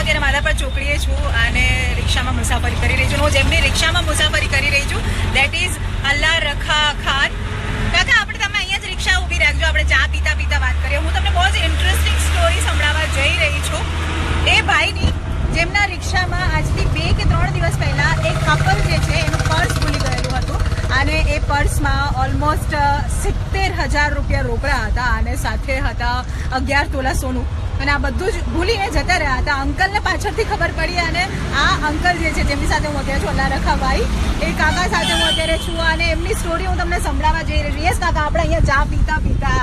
અત્યારે માધાપર ચોકડીએ છું અને રિક્ષામાં મુસાફરી કરી રહી છું. હું જેમની રિક્ષામાં મુસાફરી કરી રહી છું દેટ ઇઝ અલ્લા રખા ખાન. કાકા આપણે તમે અહીંયા જ રિક્ષા ઊભી રાખજો, આપણે ચા પીતા પીતા વાત કરીએ. હું તમને બહુ જ ઇન્ટરેસ્ટિંગ સ્ટોરી સંભળાવવા જઈ રહી છું એ ભાઈની, જેમના રિક્ષામાં આજથી 2 કે 3 દિવસ પહેલા એક કપલ જે છે એનું પર્સ ભૂલી ગયેલું હતું અને એ પર્સમાં ઓલમોસ્ટ 70,000 રૂપિયા રોકડા હતા અને સાથે હતા 11 તોલા સોનું અને આ બધું જ ભૂલીને જતા રહ્યા હતા. અંકલને પાછળથી ખબર પડી અને આ અંકલ જે છે જેમની સાથે હું અત્યારે છું, અલ્લા રખાભાઈ, એ કાકા સાથે હું અત્યારે છું અને એમની સ્ટોરી હું તમને સંભળાવવા જઈ રહી છું. યસ કાકા, આપણે અહીંયા ચા પીતા પીતા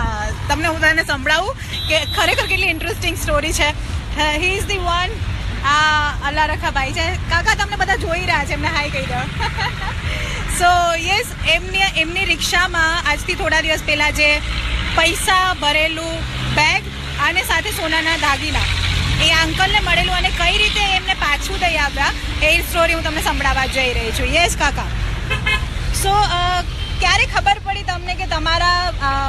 તમને હું તને સંભળાવું કે ખરેખર કેટલી ઇન્ટરેસ્ટિંગ સ્ટોરી છે. He is the one. આ અલ્લા રખાભાઈ છે. કાકા તમને બધા જોઈ રહ્યા છે, એમને હાઈ કહી દો. સો યસ, એમની રિક્ષામાં આજથી થોડા દિવસ પહેલાં જે પૈસા ભરેલું બેગ અને સાથે સોનાના દાગીના એ અંકલને મળેલું અને કઈ રીતે એમને પાછું દઈ આવ્યા એ સ્ટોરી હું તમને સંભળાવવા જઈ રહી છું. યસ કાકા, સો ક્યારે ખબર પડી તમને કે તમારા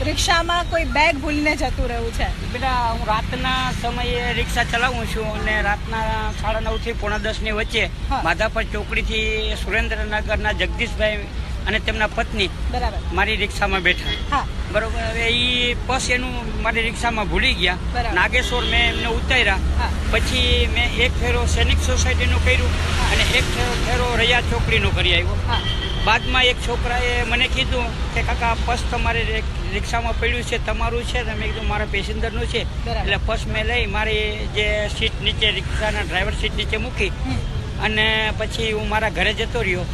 રિક્ષામાં કોઈ બેગ ભૂલીને જતું રહ્યું છે? બેટા, હું રાતના સમયે રિક્ષા ચલાવું છું અને રાતના 9:30 થી 9:45 ની વચ્ચે માધાપર ચોકડીથી સુરેન્દ્રનગરના જગદીશભાઈ અને તેમના પત્ની બરાબર મારી રિક્ષામાં બેઠા. બરોબર. હવે એ પર્સ એનું મારી રિક્ષામાં ભૂલી ગયા. નાગેશ્વર મેં એમને ઉતાર્યા. પછી મેં એક ફેરો સૈનિક સોસાયટીનું કર્યું અને એક ફેરો રૈયા ચોકડીનું કરી આવ્યો. બાદમાં એક છોકરાએ મને કીધું કે કાકા પર્સ તમારી રિક્ષામાં પડ્યું છે, તમારું છે? મેં કીધું મારા પેસેન્જરનું છે. એટલે પર્સ મેં લઈ મારી જે સીટ નીચે, રિક્ષાના ડ્રાઈવર સીટ નીચે મૂકી અને પછી હું મારા ઘરે જતો રહ્યો.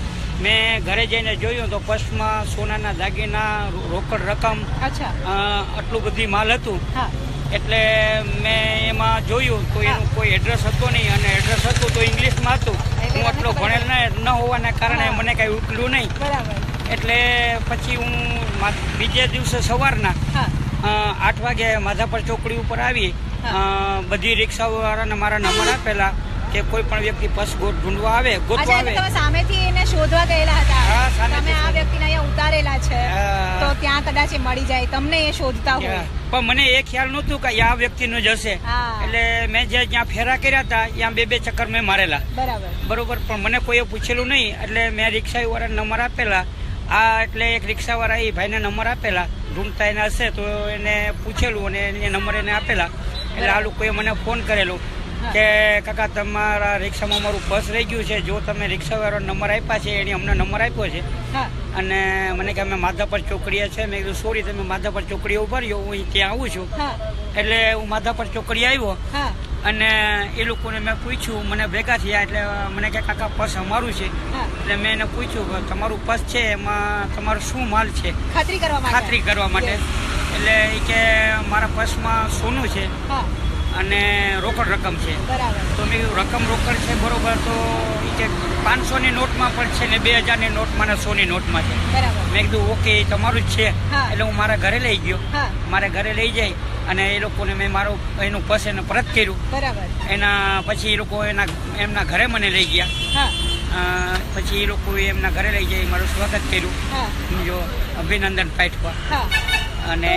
મેં ઘરે જઈને જોયું તો પર્સમાં સોનાના દાગીના, રોકડ રકમ, આટલું બધી માલ હતું. એટલે મેં એમાં જોયું તો એનું કોઈ એડ્રેસ હતો નહીં અને એડ્રેસ હતું તો ઇંગ્લિશમાં હતું. હું આટલો ભણેલ ન હોવાના કારણે મને કાંઈ ઉકલ્યું નહીં. એટલે પછી હું બીજે દિવસે સવારના 8 વાગે માધાપર ચોકડી ઉપર આવી. બધી રિક્ષાવાળાને મારા નંબર આપેલા કે કોઈ પણ વ્યક્તિ પર્સ ઢૂંઢવા આવે, ગોતવા આવે. તમે સામેથી એને શોધવા ગયેલા હતા, તમે આ વ્યક્તિને અહીંયા ઉતારેલા છે તો ત્યાં કદાચ એ મળી જાય, તમને એ શોધતા હોય. પણ મને એ ખ્યાલ નહોતું કે આ વ્યક્તિનું જ હશે. એટલે મેં જ્યાં ફેરા કર્યા હતા ત્યાં 2 ચક્કર મેં મારેલા. બરોબર. પણ મને કોઈએ પૂછેલું નહીં એટલે મેં રિક્ષાવાળાને નંબર આપેલા. એટલે એક રિક્ષાવાળા એ ભાઈને નંબર આપેલા, ઢૂંઢતા એને હશે તો એને પૂછેલું અને એ નંબર એને આપેલા. એટલે આ લોકોએ મને ફોન કરેલો કે કાકા તમારા રિક્ષામાં મારું પર્સ રહી ગયું છે, જો તમે રિક્ષાવાળાનો નંબર આપ્યા છે એની અમને નંબર આપ્યો છે. અને મને કે અમે માધાપર ચોકડીએ છે. મેં કીધું સોરી, તમે માધાપર ચોકડીએ ઉભા રહ્યો, હું ત્યાં આવું છું. એટલે હું માધાપર ચોકડી આવ્યો અને એ લોકોને મેં પૂછ્યું, મને ભેગા થયા એટલે મને કે કાકા પર્સ અમારું છે. એટલે મેં એને પૂછ્યું કે તમારું પર્સ છે એમાં તમારું શું માલ છે, ખાતરી કરવા માટે. એટલે એ કે મારા પર્સમાં સોનું છે અને રોકડ રકમ છે. તો મેં કીધું રકમ રોકડ છે, બરોબર. તો એ કે 500ની નોટમાં પણ છે ને 2000ની નોટમાં ને 100ની નોટમાં છે. મેં કીધું ઓકે, તમારું જ છે. એટલે હું મારા ઘરે લઈ ગયો. મારે ઘરે લઈ જઈ અને એ લોકોને મેં એનું પર્સ એને પરત કર્યું. એના પછી એ લોકો એમના ઘરે મને લઈ ગયા. પછી એ લોકોએ એમના ઘરે લઈ જઈ મારું સ્વાગત કર્યું. જો અભિનંદન પાઠવા. અને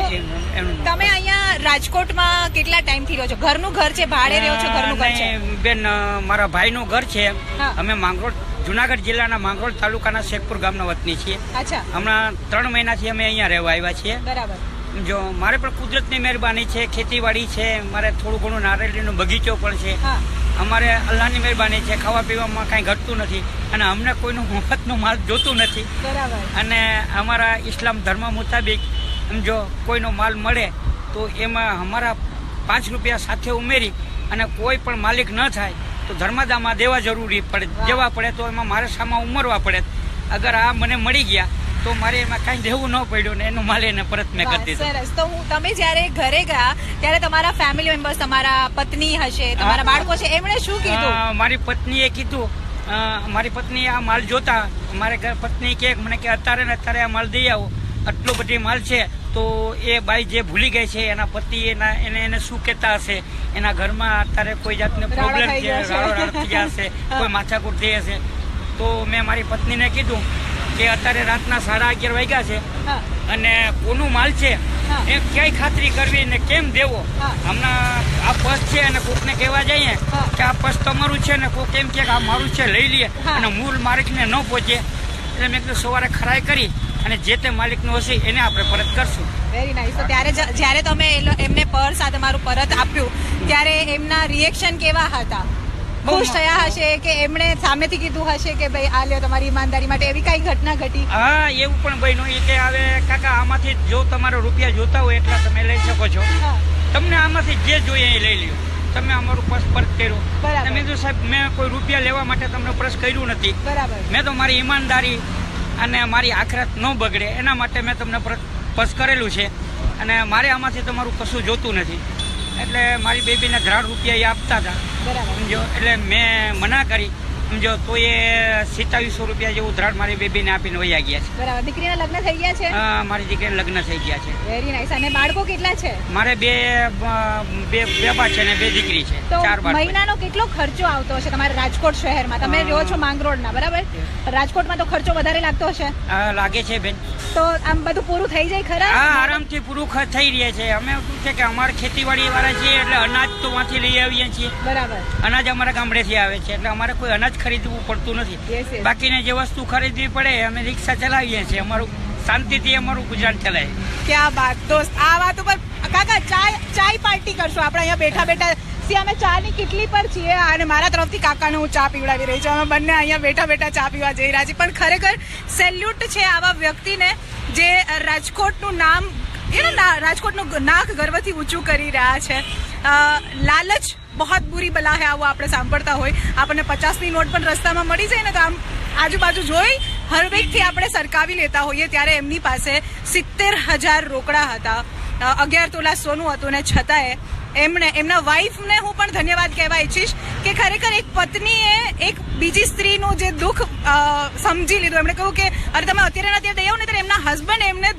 તમે અહીંયા રાજકોટમાં કેટલા ટાઈમથી રહો છો? ઘરનું ઘર છે, ભાડે રહ્યો છો? ઘરનું ઘર છે બેન, મારા ભાઈનું ઘર છે. અમે માંગરોળ, જુનાગઢ જિલ્લાના માંગરોળ તાલુકાના શેખપુર ગામના વતની છીએ. હમણાં 3 મહિનાથી અમે અહીંયા રહેવા આવ્યા છીએ. જો મારે પણ કુદરતની મહેરબાની છે, ખેતીવાડી છે, મારે થોડું ઘણું નારિયેળીનો બગીચો પણ છે. અમારે અલ્લાહની મહેરબાની છે, ખાવા પીવામાં કાંઈ ઘટતું નથી અને અમને કોઈનું મફતનો માલ જોતું નથી. અને અમારા ઇસ્લામ ધર્મ મુતાબિક જો કોઈનો માલ મળે તો એમાં અમારા 5 રૂપિયા સાથે ઉમેરી અને કોઈ પણ માલિક ન થાય તો ધર્માદામાં દેવા જરૂરી પડે. દેવા પડે તો એમાં મારે સામા ઉમરવા પડે. અગર આ મને મળી ગયા તો મારે એમાં કાંઈ દેવું ન પડ્યું ને એનું માલ એને પરત મેં કરી દીધું. સરસ. તો તમે જ્યારે ઘરે ગયા ત્યારે તમારા ફેમિલી મેમ્બર્સ, તમારા પત્ની હશે, તમારા બાળકો છે, એમણે શું કીધું? મારી પત્નીએ કીધું, મારી પત્ની આ માલ જોતા મારે પત્ની કે મને કે અત્યારે ને અત્યારે આ માલ દઈ આવો, આટલો બધી માલ છે. તો એ બાઈ જે ભૂલી ગઈ છે એના પતિ એને શું કહેતા હશે, એના ઘરમાં અત્યારે કોઈ જાતનો પ્રોબ્લેમ છે, રાડો થઈ ગયા હશે, કોઈ માથાકૂટ થઈ હશે. તો મેં મારી પત્નીને કીધું કે અત્યારે રાતના 11:30 વાગ્યા છે અને કોનું માલ છે હા. એ ક્યાંય ખાતરી કરવી ને કેમ દેવો. હા. હમણાં આ પર્સ છે અને કોકને કહેવા જઈએ હા. કે આ પર્સ તમારું છે ને કોક એમ કે આ મારું છે લઈ લઈએ હા. અને મૂળ માલિકને ન પહોંચે એટલે મેં કીધું સવારે ખરાઈ કરી અને જે તે માલિકનું હશે એને આપણે પરત કરશું. Very nice. તો ત્યારે જ્યારે તમે એમને પર્સ આ તમારું પરત આપ્યું ત્યારે એમના રિએક્શન કેવા હતા? ખુશ થયા હશે કે એમણે સામેથી કીધું હશે કે ભાઈ આ લ્યો તમારી ઈમાનદારી માટે, એવી કઈ ઘટના ઘટી? હા, એવું પણ બન્યું એ કે હવે કાકા આમાંથી જો તમારો રૂપિયા જોતા હોય એટલા તમે લઈ શકો છો, હા. તમને આમાંથી જે જોઈએ એ લઈ લ્યો. તમે અમારું પર્સ પરત કર્યું. બરાબર. મેં કીધું સાહેબ મેં કોઈ રૂપિયા લેવા માટે તમને પર્સ કર્યું નથી. બરાબર. મેં તો મારી ઈમાનદારી અને મારી આખરાત ન બગડે એના માટે મેં તમને પર્સ કરેલું છે અને મારે આમાંથી તમારું કશું જોતું નથી. એટલે મારી બેબીને ધરાડ રૂપિયા એ આપતા હતા, બરાબર. સમજો. એટલે મેં મના કરી, સમજો, તો એ 2700 રૂપિયા જેવું ધરાડ મારી બેબીને આપીને વયા ગયા છે. બરાબર. દીકરીના લગ્ન થઈ ગયા છે? હા, મારી દીકરીને લગ્ન થઈ ગયા છે. Very nice. અને બાળકો કેટલા છે? મારે બે બા છે ને 2 દીકરી છે. તો 4 બાળકો. મહિનાનો કેટલો ખર્ચો આવતો હશે તમારે રાજકોટ શહેરમાં? તમે રહ્યો છો માંગરોળના, બરાબર? રાજકોટમાં તો ખર્ચો વધારે લાગતો હશે. લાગે છે બેન. તો આમ બધું પૂરું થઈ જાય ખરા? હા, આરામથી પૂરું થઈ રહે છે. અમે શું છે કે અમારે ખેતીવાડી વાળા છીએ એટલે અનાજ તો ત્યાંથી લઈ આવીએ છીએ. બરાબર. અનાજ અમારા ગામડેથી આવે છે એટલે અમારે કોઈ અનાજ ખરીદવું પડતું નથી. Yes, yes. બાકીને જે વસ્તુ ખરીદવી પડે અમે રિક્ષા ચલાવીએ છીએ. અમારું શાંતિથી અમારું ગુજરાન ચલાય. ક્યાં વાત દોસ્ત. આ વાત ઉપર કાકા ચાય પાર્ટી કરશું આપણે અહીંયા બેઠા બેઠા. સી અમે ચાની કેટલી પર છીએ અને મારા તરફથી કાકાને હું ચા પીવડાવી રહી છું. અમે બંને અહીંયા બેઠા બેઠા ચા પીવા જઈ રહ્યા છીએ. પણ ખરેખર સેલ્યુટ છે આવા વ્યક્તિને જે રાજકોટનું નામ રાજકોટનું નાક ગર્વથી ઊંચું કરી રહ્યા છે. લાલચ બહોત બુરી બલા હે, આવું આપણે સાંભળતા હોય. આપણને 50ની નોટ પણ રસ્તામાં મળી જાય ને તો આમ આજુબાજુ જોઈ હરવેકથી આપણે સરકાવી લેતા હોઈએ. ત્યારે એમની પાસે 70,000 રોકડા હતા, 11 તોલા સોનું હતું ને છતાંય એમના વાઈફને હું પણ ધન્યવાદ કહેવા ઈચ્છીશ કે ખરેખર એક પત્નીએ એક બીજી સ્ત્રીનું જે દુઃખ સમજી લીધું. એમણે કહ્યું કે અરે તમે અત્યારે દઈ આવો ને, ત્યારે એમના હસબન્ડ એમને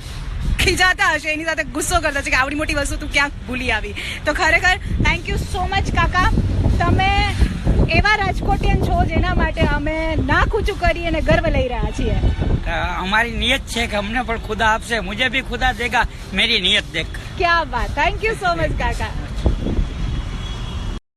ખીજાતા હશે, એની સાથે ગુસ્સો કરતા છે કે આવડી મોટી વસ્તુ તું ક્યાંક ભૂલી આવી. તો ખરેખર થેન્ક યુ સો મચ કાકા. તમે એવા રાજકોટિયન છો જેના માટે અમે નાક ઊંચું કરી અને ગર્વ લઈ રહ્યા છીએ. અમારી નિયત છે કે અમને પણ ખુદા આપશે, મુझे भी खुदा देगा, मेरी नियत देख. ક્યાં વાત. થેન્ક યુ સો મચ કાકા.